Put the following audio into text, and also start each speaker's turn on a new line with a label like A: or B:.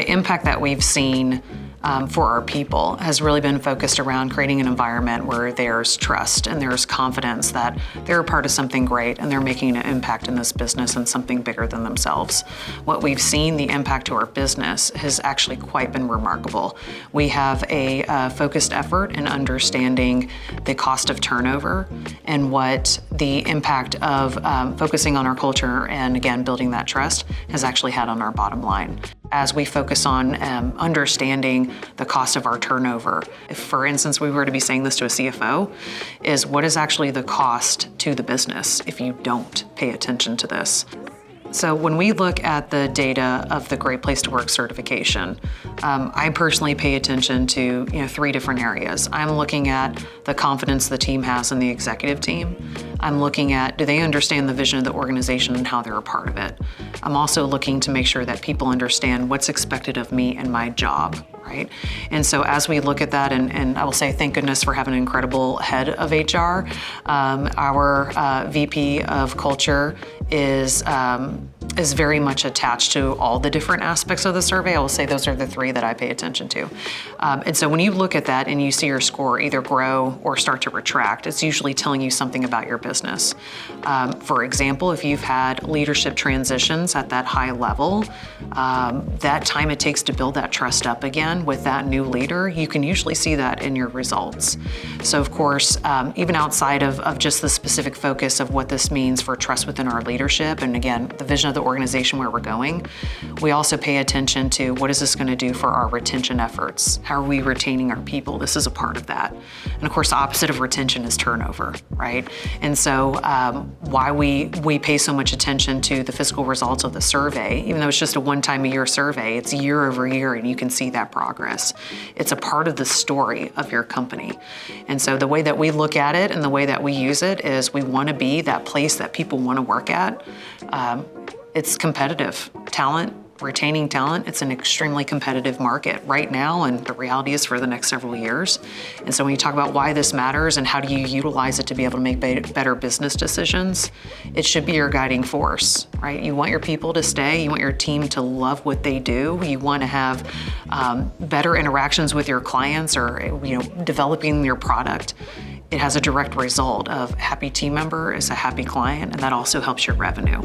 A: the impact that we've seen for our people has really been focused around creating an environment where there's trust and there's confidence that they're a part of something great and they're making an impact in this business and something bigger than themselves. What we've seen, the impact to our business, has actually quite been remarkable. We have a focused effort in understanding the cost of turnover and what the impact of focusing on our culture and, again, building that trust has actually had on our bottom line. As we focus on understanding the cost of our turnover, if, for instance, we were to be saying this to a CFO, is what is actually the cost to the business if you don't pay attention to this? So when we look at the data of the Great Place to Work certification, I personally pay attention to 3 different areas. I'm looking at the confidence the team has in the executive team. I'm looking at, do they understand the vision of the organization and how they're a part of it? I'm also looking to make sure that people understand what's expected of me and my job, right? And so as we look at that, and I will say thank goodness for having an incredible head of HR, our VP of culture is very much attached to all the different aspects of the survey. I will say those are the 3 that I pay attention to. And so when you look at that and you see your score either grow or start to retract, it's usually telling you something about your business. For example, if you've had leadership transitions at that high level, that time it takes to build that trust up again with that new leader, you can usually see that in your results. So of course, even outside of just the specific focus of what this means for trust within our leadership, and again, the vision of the organization where we're going, we also pay attention to what is this going to do for our retention efforts? How are we retaining our people? This is a part of that. And of course, the opposite of retention is turnover, right? And so why we pay so much attention to the fiscal results of the survey, even though it's just a one-time-a-year survey, it's year over year and you can see that progress. It's a part of the story of your company. And so the way that we look at it and the way that we use it is we want to be that place that people want to work at. It's competitive. Retaining talent, it's an extremely competitive market right now, and the reality is for the next several years. And so when you talk about why this matters and how do you utilize it to be able to make better business decisions, it should be your guiding force, right? You want your people to stay, you want your team to love what they do, you want to have better interactions with your clients or developing your product. It has a direct result of happy team member is a happy client, and that also helps your revenue.